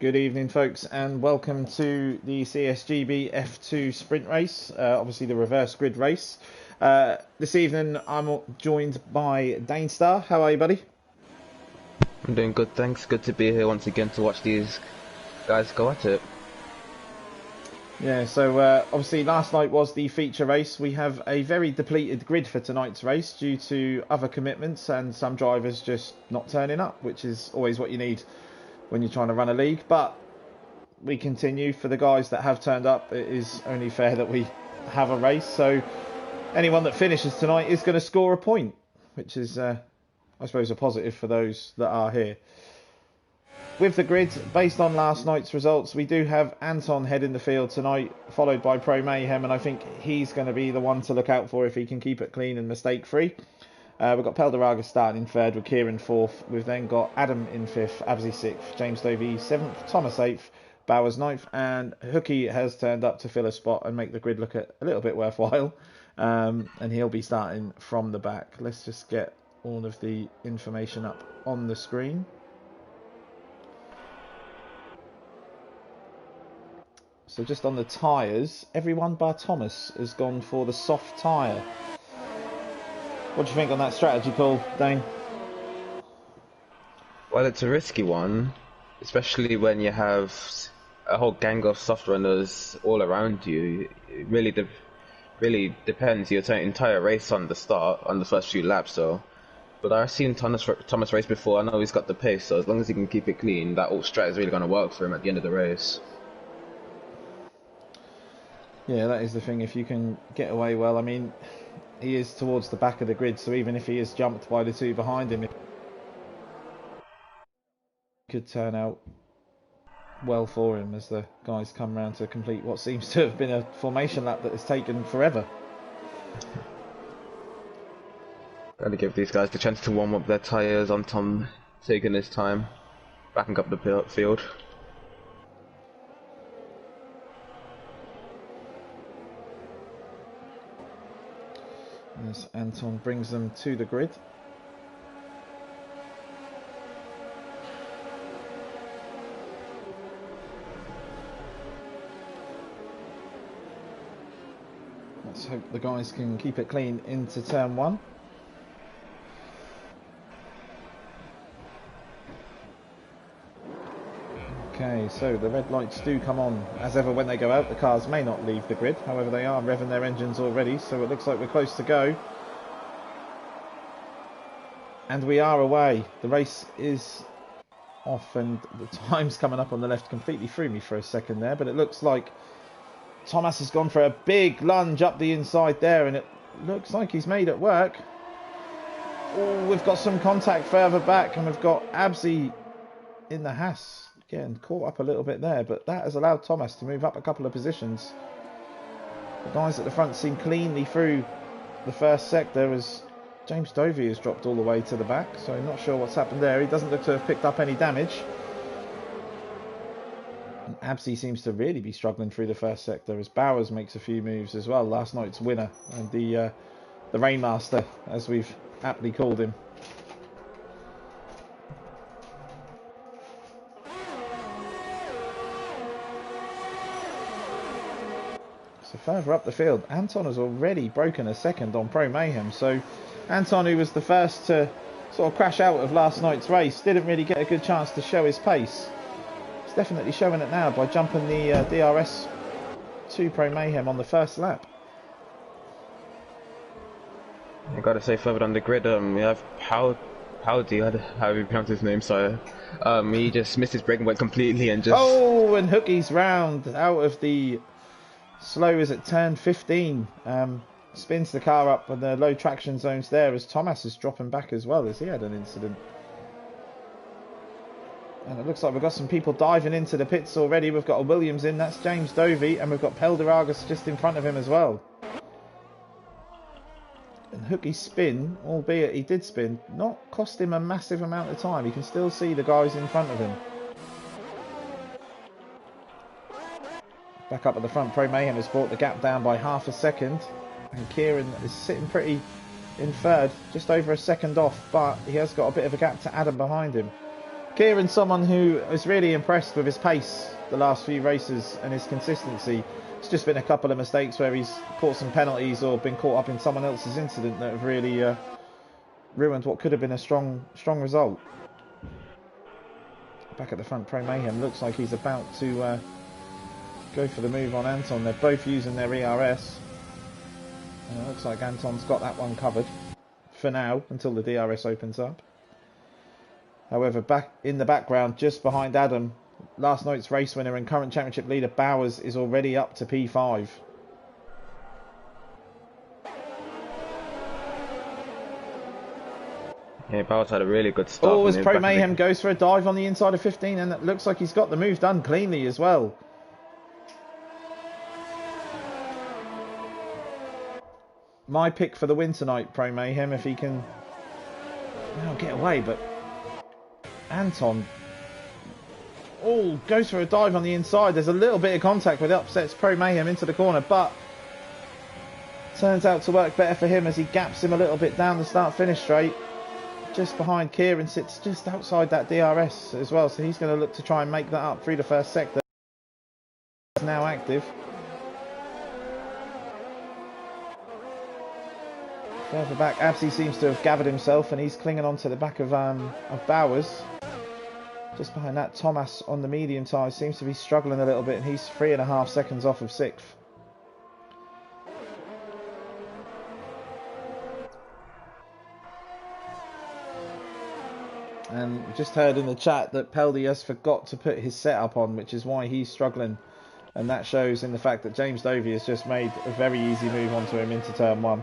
Good evening, folks, and welcome to the CSGB F2 sprint race, obviously the reverse grid race. This evening, I'm joined by Dane Star. How are you, buddy? I'm doing good, thanks. Good to be here once again to watch these guys go at it. Yeah, so obviously last night was the feature race. We have a very depleted grid for tonight's race due to other commitments and some drivers just not turning up, which is always what you need when you're trying to run a league. But we continue. For the guys that have turned up, it is only fair that we have a race. So anyone that finishes tonight is going to score a point, which is, I suppose, a positive for those that are here. With the grid, based on last night's results, we do have Anton heading the field tonight, followed by Pro Mayhem, and I think he's going to be the one to look out for if he can keep it clean and mistake-free. We've got Pelderaga starting in third, with Kieran fourth. We've then got Adam in fifth, Abzi sixth, James Dovey seventh, Thomas eighth, Bowers ninth, and Hookie has turned up to fill a spot and make the grid look a little bit worthwhile. And he'll be starting from the back. Let's just get all of the information up on the screen. So just on the tyres, everyone bar Thomas has gone for the soft tyre. What do you think on that strategy call, Dane? Well, it's a risky one, especially when you have a whole gang of soft runners all around you. It really depends your entire race on the start, on the first few laps. So, but I've seen Thomas race before. I know he's got the pace, so as long as he can keep it clean, that alt strat is really going to work for him at the end of the race. Yeah, that is the thing. If you can get away well, I mean, he is towards the back of the grid, so even if he is jumped by the two behind him, it could turn out well for him as the guys come round to complete what seems to have been a formation lap that has taken forever. Gotta give these guys the chance to warm up their tyres. On Tom taking his time, backing up the field. As Anton brings them to the grid. Let's hope the guys can keep it clean into turn one. Okay, so the red lights do come on. As ever, when they go out, the cars may not leave the grid. However, they are revving their engines already, so it looks like we're close to go. And we are away. The race is off, and the time's coming up on the left completely threw me for a second there, but it looks like Thomas has gone for a big lunge up the inside there, and it looks like he's made it work. Oh, we've got some contact further back, and we've got Abzi in the Haas. Getting caught up a little bit there, but that has allowed Thomas to move up a couple of positions. The guys at the front seem cleanly through the first sector as James Dovey has dropped all the way to the back, so I'm not sure what's happened there. He doesn't look to have picked up any damage. And Abzi seems to really be struggling through the first sector as Bowers makes a few moves as well. Last night's winner and the Rainmaster, as we've aptly called him. So further up the field, Anton has already broken a second on Pro Mayhem. So Anton, who was the first to sort of crash out of last night's race, didn't really get a good chance to show his pace. He's definitely showing it now by jumping the DRS to Pro Mayhem on the first lap. I gotta say, further down the grid, we have Powdy, how do you pronounce his name, sorry. He just missed his break and went completely and just... Oh, and Hookie's round out of the slow is at turn 15. Spins the car up and the low traction zones there as Thomas is dropping back as well as he had an incident. And it looks like we've got some people diving into the pits already. We've got a Williams in, that's James Dovey, and we've got Pelderaga just in front of him as well. And Hookie's spin, albeit he did spin, not cost him a massive amount of time. You can still see the guys in front of him. Back up at the front, Pro Mayhem has brought the gap down by half a second. And Kieran is sitting pretty in third, just over a second off, but he has got a bit of a gap to Adam behind him. Kieran's someone who is really impressed with his pace the last few races and his consistency. It's just been a couple of mistakes where he's caught some penalties or been caught up in someone else's incident that have really ruined what could have been a strong result. Back at the front, Pro Mayhem looks like he's about to go for the move on Anton. They're both using their ERS. And it looks like Anton's got that one covered for now until the DRS opens up. However, back in the background, just behind Adam, last night's race winner and current championship leader Bowers is already up to P5. Yeah, Bowers had a really good start. Oh, as Pro Mayhem goes for a dive on the inside of 15, and it looks like he's got the move done cleanly as well. My pick for the win tonight, Pro Mayhem, if he can get away, but Anton goes for a dive on the inside. There's a little bit of contact with it, upsets Pro Mayhem into the corner, but turns out to work better for him as he gaps him a little bit down the start-finish straight. Just behind Kieran, sits just outside that DRS as well, so he's going to look to try and make that up through the first sector. It's now active. Further back, Absy seems to have gathered himself and he's clinging onto the back of Bowers. Just behind that, Thomas on the medium tyre seems to be struggling a little bit, and he's 3.5 seconds off of 6th. And we just heard in the chat that Peldy has forgot to put his setup on, which is why he's struggling. And that shows in the fact that James Dovey has just made a very easy move onto him into turn 1.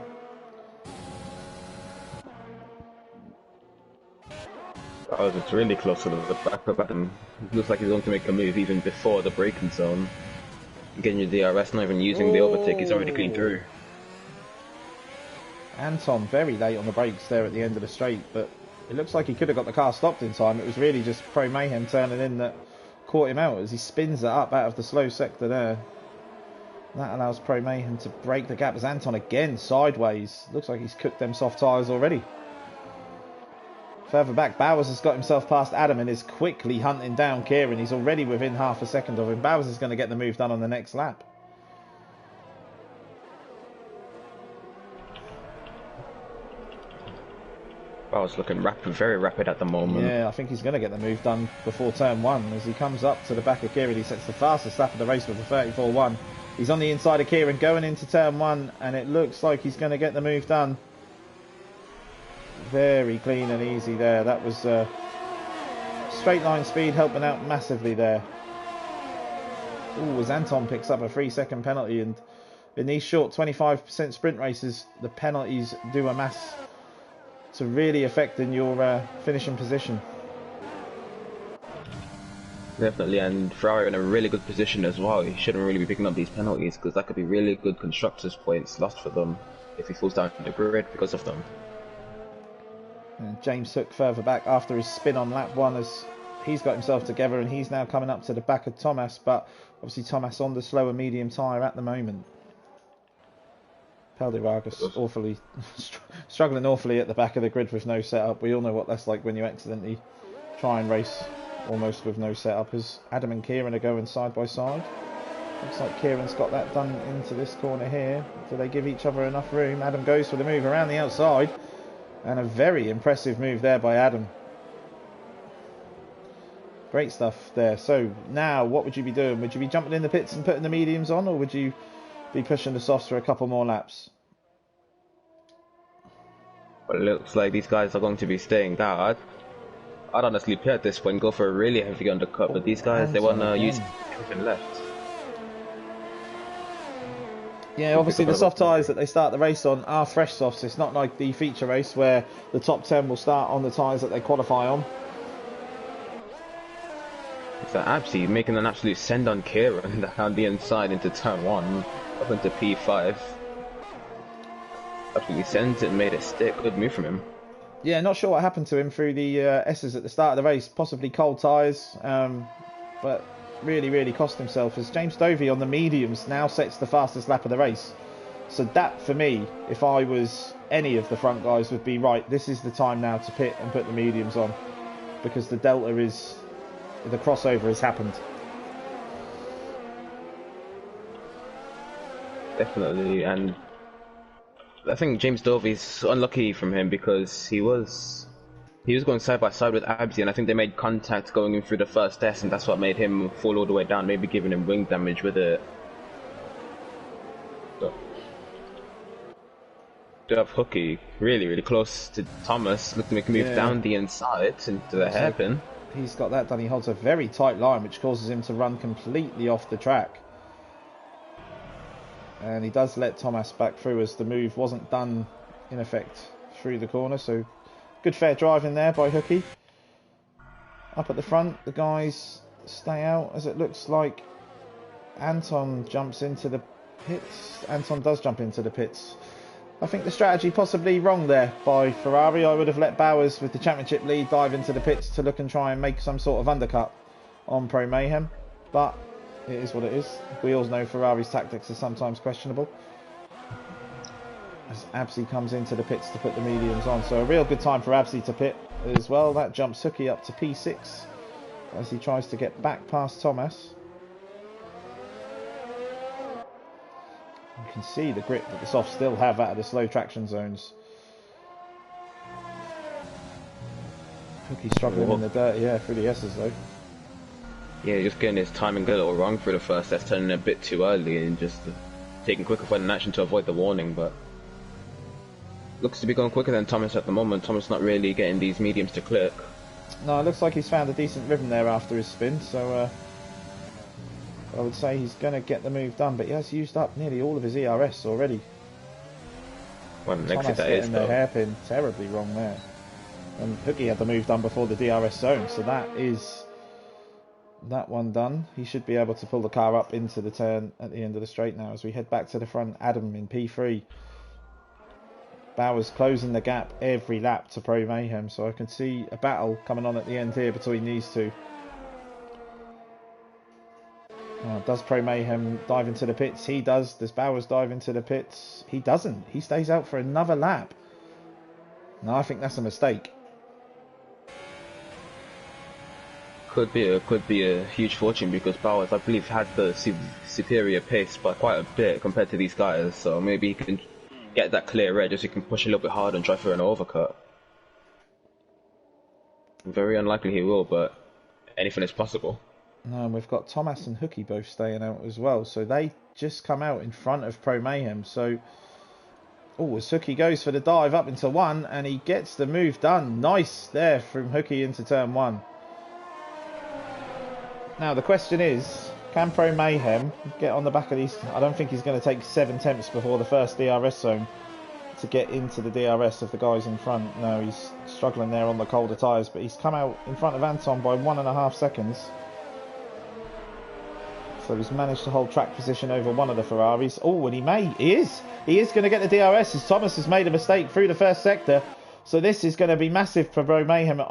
Oh, it's really close to the back of that, and it looks like he's going to make a move even before the braking zone. Getting your DRS, not even using the overtake, he's already clean through. Anton very late on the brakes there at the end of the straight, but it looks like he could have got the car stopped in time. It was really just Pro Mayhem turning in that caught him out as he spins it up out of the slow sector there. That allows Pro Mayhem to break the gap as Anton again sideways. Looks like he's cooked them soft tyres already. Further back, Bowers has got himself past Adam and is quickly hunting down Kieran. He's already within half a second of him. Bowers is going to get the move done on the next lap. Bowers looking rapid, very rapid at the moment. Yeah, I think he's going to get the move done before turn 1. As he comes up to the back of Kieran, he sets the fastest lap of the race with a 34.1. He's on the inside of Kieran going into turn 1, and it looks like he's going to get the move done. Very clean and easy there. That was straight line speed helping out massively there. As Anton picks up a 3-second penalty, and in these short 25% sprint races, the penalties do amass to really affecting your finishing position. Definitely, and Ferrari in a really good position as well. He shouldn't really be picking up these penalties because that could be really good constructors' points lost for them if he falls down the grid because of them. And James Hook further back after his spin on lap 1 as he's got himself together, and he's now coming up to the back of Thomas, but obviously Thomas on the slower medium tyre at the moment. Peldy Vargas awfully struggling awfully at the back of the grid with no setup. We all know what that's like when you accidentally try and race almost with no setup, as Adam and Kieran are going side by side. Looks like Kieran's got that done into this corner here. Do they give each other enough room? Adam goes for the move around the outside. And a very impressive move there by Adam. Great stuff there. So now what would you be doing? Would you be jumping in the pits and putting the mediums on, or would you be pushing the softs for a couple more laps? Well, it looks like these guys are going to be staying down. I'd honestly play at this point, go for a really heavy undercut, but these guys, they want to use everything left. Yeah, obviously the soft tyres that they start the race on are fresh softs. It's not like the feature race where the top 10 will start on the tyres that they qualify on. So Absy making an absolute send on Kieran down the inside into turn 1, up into P5. Absolutely sends it and made it stick. Good move from him. Yeah, not sure what happened to him through the S's at the start of the race. Possibly cold tyres, but really cost himself, as James Dovey on the mediums now sets the fastest lap of the race. So that, for me, if I was any of the front guys, would be right, this is the time now to pit and put the mediums on. because the crossover has happened. Definitely, and I think James Dovey's unlucky from him because he was going side by side with Absy, and I think they made contact going in through the first S, and that's what made him fall all the way down, maybe giving him wing damage with it. So, do have Hooky really close to Thomas, looking to make a move down the inside into the hairpin. He's got that done. He holds a very tight line, which causes him to run completely off the track. And he does let Thomas back through as the move wasn't done, in effect, through the corner. So, good fair driving there by Hooky. Up at the front, the guys stay out as it looks like Anton jumps into the pits. Anton does jump into the pits. I think the strategy possibly wrong there by Ferrari. I would have let Bowers with the championship lead dive into the pits to look and try and make some sort of undercut on Pro Mayhem. But it is what it is. We all know Ferrari's tactics are sometimes questionable. As Absy comes into the pits to put the mediums on. So a real good time for Absy to pit as well. That jumps Hooky up to P6 as he tries to get back past Thomas. You can see the grip that the softs still have out of the slow traction zones. Hooky struggling in the dirt, through the S's though. Yeah, just getting his timing a little wrong through the first S, turning a bit too early and just taking quicker point in action to avoid the warning, but looks to be going quicker than Thomas at the moment. Thomas not really getting these mediums to click. No, it looks like he's found a decent rhythm there after his spin, so I would say he's going to get the move done, but he has used up nearly all of his ERS already. Well, next Thomas that is the hairpin terribly wrong there. And Hooky had the move done before the DRS zone, so that is that one done. He should be able to pull the car up into the turn at the end of the straight now as we head back to the front. Adam in P3. Bowers closing the gap every lap to Pro Mayhem, so I can see a battle coming on at the end here between these two. Does Pro Mayhem dive into the pits? He does. Does Bowers dive into the pits? He doesn't. He stays out for another lap. No, I think that's a mistake. Could be a huge fortune because Bowers, I believe, had the superior pace by quite a bit compared to these guys. So maybe he can get that clear edge, so he can push a little bit harder and try for an overcut. Very unlikely he will, but anything is possible. No, and we've got Thomas and Hooky both staying out as well, so they just come out in front of Pro Mayhem. So, as Hooky goes for the dive up into one, and he gets the move done. Nice there from Hooky into turn one. Now the question is, can Pro Mayhem get on the back of these? I don't think he's going to take 7 attempts before the first DRS zone to get into the DRS of the guys in front. No, he's struggling there on the colder tyres, but he's come out in front of Anton by 1.5 seconds. So he's managed to hold track position over one of the Ferraris. And he is going to get the DRS as Thomas has made a mistake through the first sector. So this is going to be massive for Pro Mayhem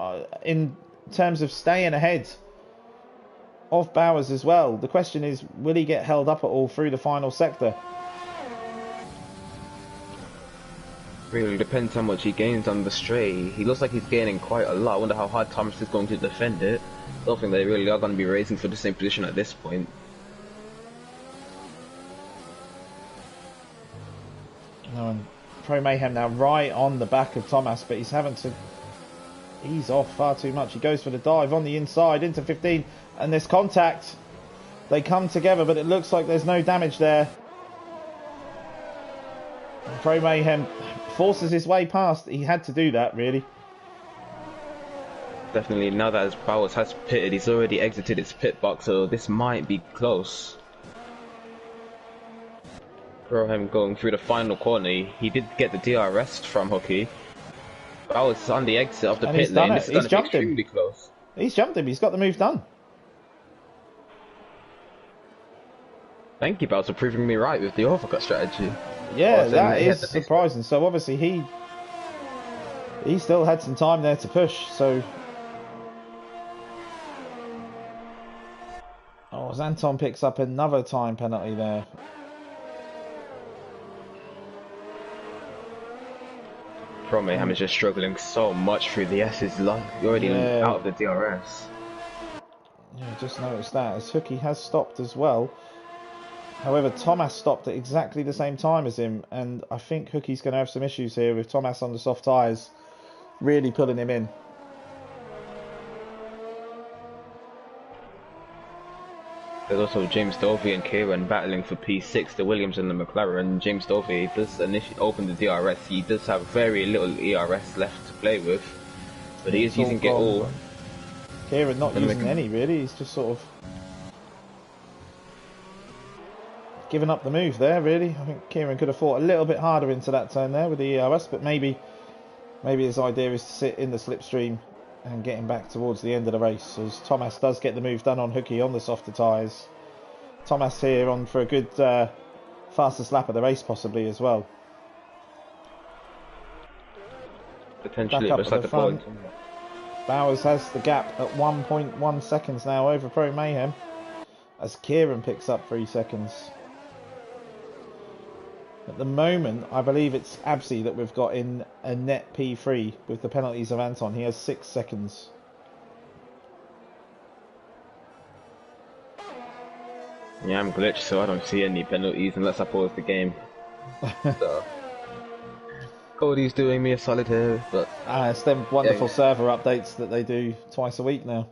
in terms of staying ahead of Bowers as well. The question is, will he get held up at all through the final sector? Really depends how much he gains on the stray. He looks like he's gaining quite a lot. I wonder how hard Thomas is going to defend it. I don't think they really are going to be racing for the same position at this point. No, and Pro Mayhem now right on the back of Thomas, but he's having to ease off far too much. He goes for the dive on the inside into 15, and there's contact. They come together, but it looks like there's no damage there. Pro Mayhem forces his way past. He had to do that, really. Definitely, now that Bowers has pitted, he's already exited his pit box, so this might be close. Him going through the final corner, he did get the DRS from Hooky. Bowers on the exit of the pit lane. This is going to be extremely close. He's jumped him. He's got the move done. Thank you, Bowers, for proving me right with the overcut strategy. Yeah, that is surprising. So obviously he still had some time there to push. So as Anton picks up another time penalty there. Pro Mayhem is just struggling so much through the S's. You're already out of the DRS. Yeah, just noticed that as Hooky has stopped as well. However, Thomas stopped at exactly the same time as him, and I think Hooky's going to have some issues here with Thomas on the soft tyres really pulling him in. There's also James Dovey and Kieran battling for P6, the Williams and the McLaren. James Dovey does initially open the DRS. He does have very little ERS left to play with, but he is using it all. Kieran not using any really. He's just sort of giving up the move there. Really, I think Kieran could have fought a little bit harder into that turn there with the ERS, but maybe his idea is to sit in the slipstream and getting back towards the end of the race, as Thomas does get the move done on Hooky on the softer tyres. Thomas here on for a good fastest lap of the race possibly as well. Potentially, but it's like the point. Bowers has the gap at 1.1 seconds now over Pro Mayhem, as Kieran picks up 3 seconds. At the moment, I believe it's Absi that we've got in a net P3 with the penalties of Anton. He has 6 seconds. Yeah, I'm glitched, so I don't see any penalties unless I pause the game. So, Cody's doing me a solid here, but... it's them wonderful server updates that they do twice a week now.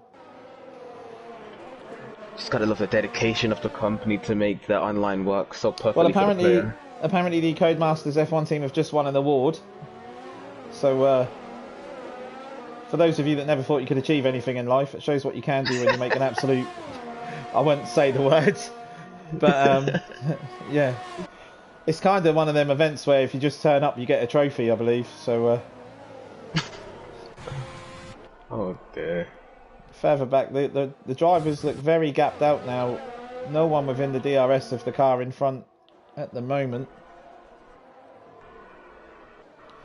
Just gotta love the dedication of the company to make their online work so perfectly for the player. Apparently the Codemasters F1 team have just won an award. So, for those of you that never thought you could achieve anything in life, it shows what you can do when you make an absolute... I won't say the words. But, yeah. It's kind of one of them events where if you just turn up, you get a trophy, I believe. So, oh, dear. Further back, the drivers look very gapped out now. No one within the DRS of the car in front at the moment.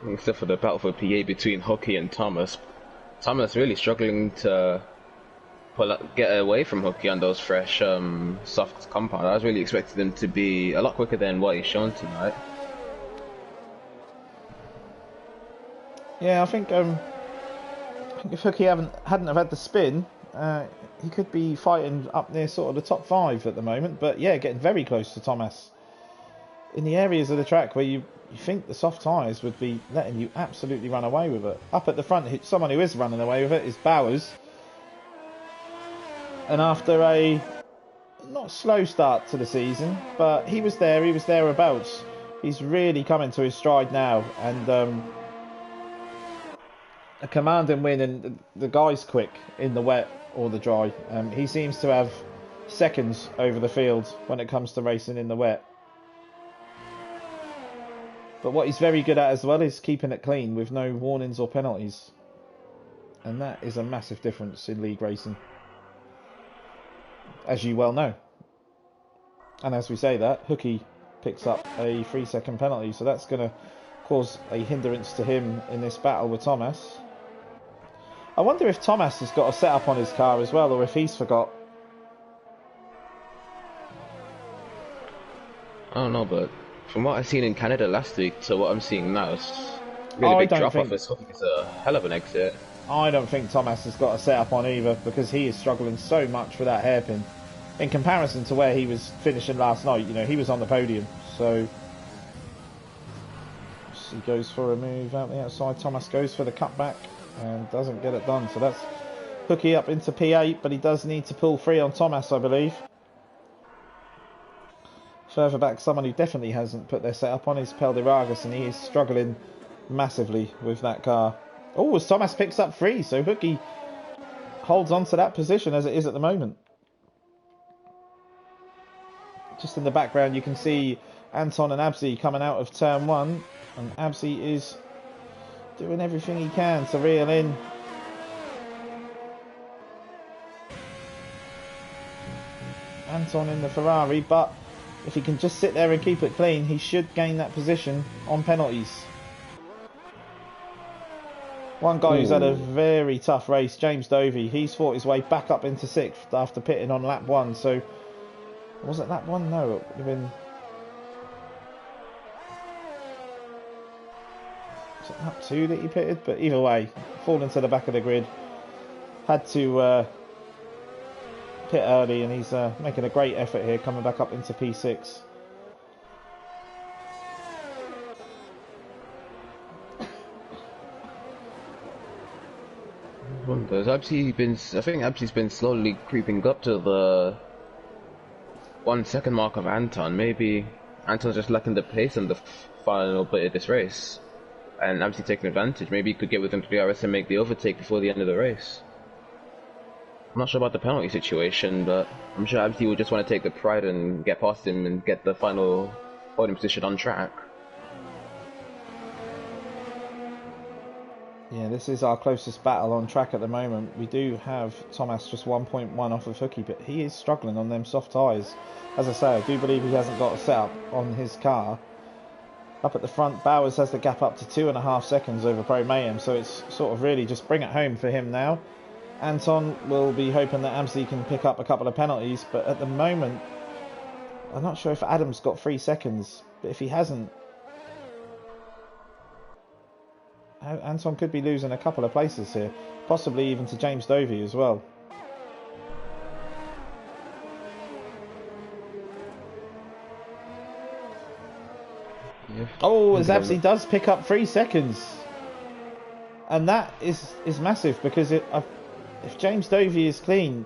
Except for the battle for PA between Hooky and Thomas. Thomas really struggling to get away from Hooky on those fresh soft compound. I was really expecting them to be a lot quicker than what he's shown tonight. Yeah, I think if Hooky hadn't have had the spin, he could be fighting up near sort of the top 5 at the moment. But yeah, getting very close to Thomas. In the areas of the track where you think the soft tyres would be letting you absolutely run away with it. Up at the front, someone who is running away with it is Bowers. And after a not slow start to the season, but he was thereabouts. He's really coming to his stride now, and a commanding win, and the guy's quick in the wet or the dry. He seems to have seconds over the field when it comes to racing in the wet. But what he's very good at as well is keeping it clean with no warnings or penalties. And that is a massive difference in league racing, as you well know. And as we say that, Hooky picks up a 3-second penalty, so that's going to cause a hindrance to him in this battle with Thomas. I wonder if Thomas has got a setup on his car as well, or if he's forgot. I don't know, but from what I've seen in Canada last week to what I'm seeing now, it's really big drop off. It's a hell of an exit. I don't think Thomas has got a setup on either, because he is struggling so much for that hairpin. In comparison to where he was finishing last night, you know, he was on the podium. So he goes for a move out the outside. Thomas goes for the cutback and doesn't get it done. So that's Hooky up into P8, but he does need to pull free on Thomas, I believe. Further back, someone who definitely hasn't put their setup on is Peldiragas, and he is struggling massively with that car. Oh, as Thomas picks up 3, so Hooky holds on to that position as it is at the moment. Just in the background, you can see Anton and Absi coming out of turn 1, and Absi is doing everything he can to reel in. Anton in the Ferrari, but if he can just sit there and keep it clean, he should gain that position on penalties. One guy who's had a very tough race, James Dovey, he's fought his way back up into 6th after pitting on lap 1. So, was it lap 1? No, it would have been... lap 2 that he pitted, but either way, falling to the back of the grid. Had to pit early, and he's making a great effort here, coming back up into P6. I think Absi's been slowly creeping up to the 1 second mark of Anton. Maybe Anton's just lacking the pace in the final bit of this race, and Absi taking advantage. Maybe he could get within the DRS and make the overtake before the end of the race. I'm not sure about the penalty situation, but I'm sure Absi will just want to take the pride and get past him and get the final podium position on track. Yeah, this is our closest battle on track at the moment. We do have Thomas just 1.1 off of Hookie, but he is struggling on them soft tyres. As I say, I do believe he hasn't got a setup on his car. Up at the front, Bowers has the gap up to 2.5 seconds over Pro Mayhem, so it's sort of really just bring it home for him now. Anton will be hoping that Amsey can pick up a couple of penalties, but at the moment, I'm not sure if Adam's got 3 seconds, but if he hasn't, Anton could be losing a couple of places here, possibly even to James Dovey as well. Yeah. Oh, as Absi does pick up 3 seconds, and that is massive, because if James Dovey is clean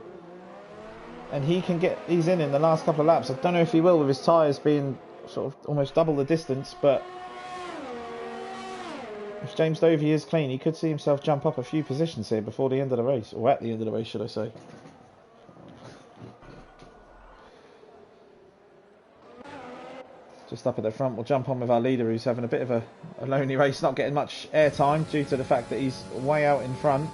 and he can get these in the last couple of laps, I don't know if he will with his tyres being sort of almost double the distance, but if James Dovey is clean, he could see himself jump up a few positions here before the end of the race, or at the end of the race, should I say. Just up at the front, we'll jump on with our leader, who's having a bit of a lonely race, not getting much airtime due to the fact that he's way out in front.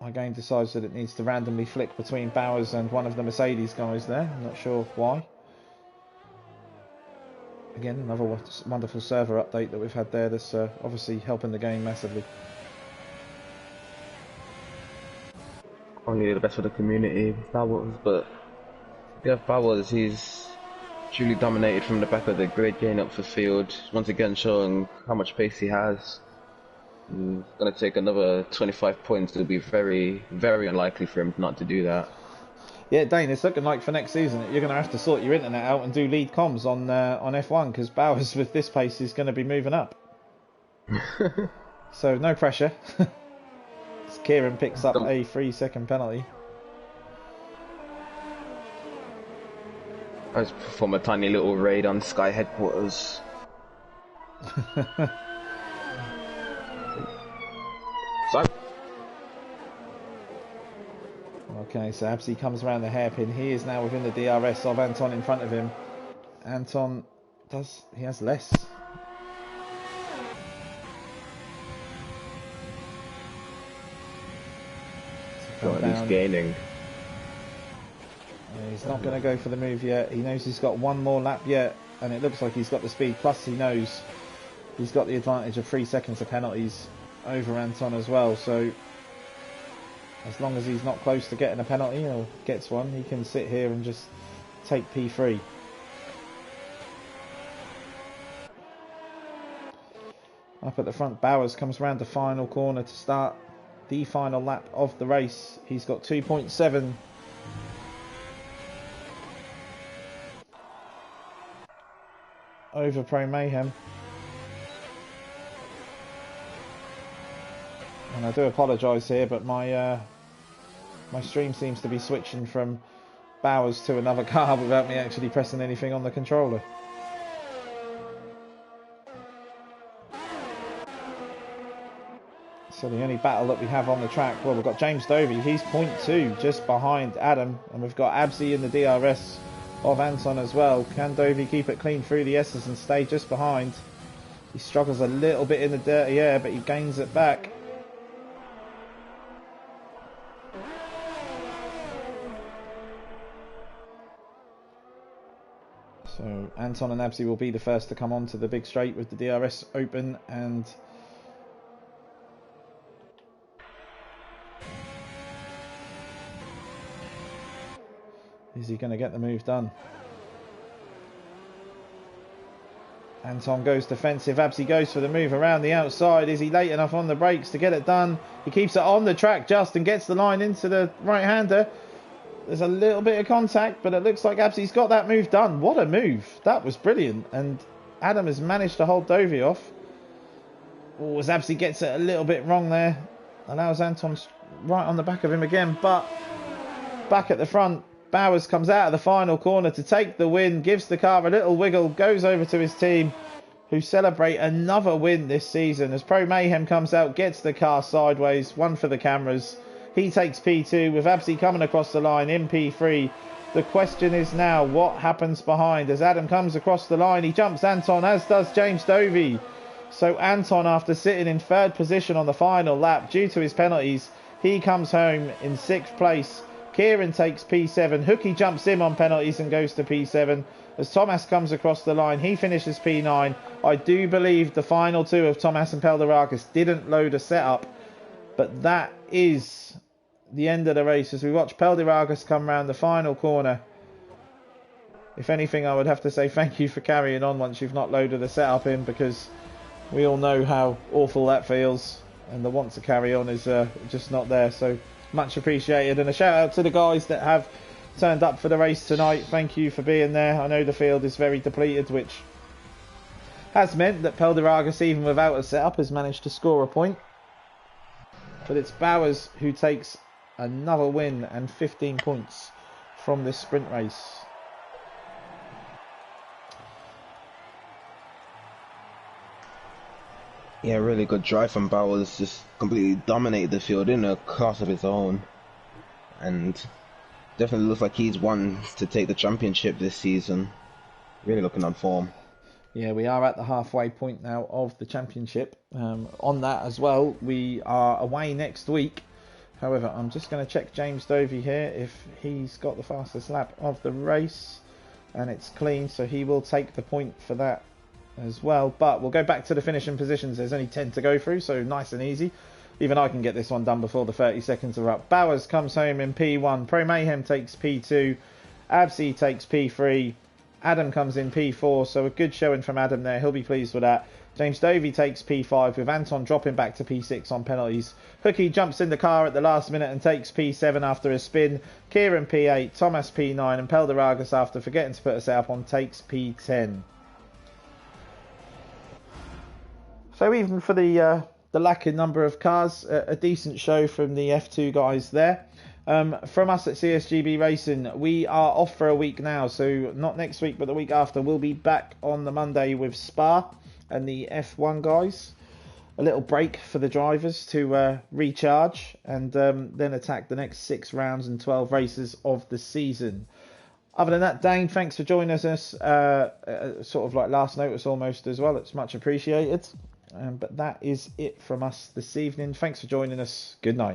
My game decides that it needs to randomly flick between Bowers and one of the Mercedes guys there. I'm not sure why. Again, another wonderful server update that we've had there that's obviously helping the game massively. Only the best for the community, Bowers, but yeah, Bowers, he's truly dominated from the back of the grid, getting up the field, once again showing how much pace he has. He's going to take another 25 points. It'll be very, very unlikely for him not to do that. Yeah, Dane, it's looking like for next season you're going to have to sort your internet out and do lead comms on F1, because Bowers with this pace is going to be moving up. So no pressure. Kieran picks up a 3-second penalty. I just perform a tiny little raid on Sky headquarters. Okay, so Absi comes around the hairpin. He is now within the DRS of Anton in front of him. Anton he has less. He's gaining. Yeah, he's not going to go for the move yet. He knows he's got one more lap yet, and it looks like he's got the speed. Plus, he knows he's got the advantage of 3 seconds of penalties over Anton as well. So, as long as he's not close to getting a penalty or gets one, he can sit here and just take P3. Up at the front, Bowers comes around the final corner to start the final lap of the race. He's got 2.7. Over Pro Mayhem. And I do apologise here, but my stream seems to be switching from Bowers to another car without me actually pressing anything on the controller. So the only battle that we have on the track, well, we've got James Dovey, he's 0.2 just behind Adam, and we've got Absi in the DRS of Anton as well. Can Dovey keep it clean through the S's and stay just behind? He struggles a little bit in the dirty air, but he gains it back. So Anton and Absi will be the first to come onto the big straight with the DRS open, and is he going to get the move done? Anton goes defensive. Absi goes for the move around the outside. Is he late enough on the brakes to get it done? He keeps it on the track just and gets the line into the right-hander. There's a little bit of contact, but it looks like Absi's got that move done. What a move. That was brilliant. And Adam has managed to hold Dovey off. Oh, as Absi gets it a little bit wrong there. Allows Anton right on the back of him again. But back at the front, Bowers comes out of the final corner to take the win, gives the car a little wiggle, goes over to his team, who celebrate another win this season as Pro Mayhem comes out, gets the car sideways, one for the cameras. He takes P2 with Absi coming across the line in P3. The question is now, what happens behind? As Adam comes across the line, he jumps Anton, as does James Dovey. So Anton, after sitting in third position on the final lap due to his penalties, he comes home in 6th place. Kieran takes P7. Hookie jumps in on penalties and goes to P7. As Thomas comes across the line, he finishes P9. I do believe the final two of Thomas and Pelderakis didn't load a setup, but that is the end of the race as we watch Pelderakis come round the final corner. If anything, I would have to say thank you for carrying on once you've not loaded a setup in, because we all know how awful that feels, and the want to carry on is just not there. So much appreciated, and a shout out to the guys that have turned up for the race tonight. Thank you for being there. I know the field is very depleted, which has meant that Pelderakis, even without a setup, has managed to score a point. But it's Bowers who takes another win and 15 points from this sprint race. Yeah, really good drive from Bowers. Just completely dominated the field in a class of his own, and definitely looks like he's one to take the championship this season. Really looking on form. Yeah, we are at the halfway point now of the championship. On that as well, we are away next week. However, I'm just going to check James Dovey here if he's got the fastest lap of the race, and it's clean, so he will take the point for that as well. But we'll go back to the finishing positions. There's only 10 to go through, so nice and easy. Even I can get this one done before the 30 seconds are up. Bowers comes home in P1. Pro Mayhem takes P2. Absi takes P3. Adam comes in P4, so a good showing from Adam there. He'll be pleased with that. James Dovey takes P5 with Anton dropping back to P6 on penalties. Hookie jumps in the car at the last minute and takes P7 after a spin. Kieran P8, Thomas P9, and Pelderakis, after forgetting to put a setup on, takes P10. So even for the lacking number of cars, a decent show from the F2 guys there. From us at CSGB Racing, we are off for a week now, so not next week but the week after. We'll be back on the Monday with Spa and the F1 guys. A little break for the drivers to recharge, and then attack the next 6 rounds and 12 races of the season. Other than that, Dane, thanks for joining us. Sort of like last notice almost as well. It's much appreciated. But that is it from us this evening. Thanks for joining us. Good night.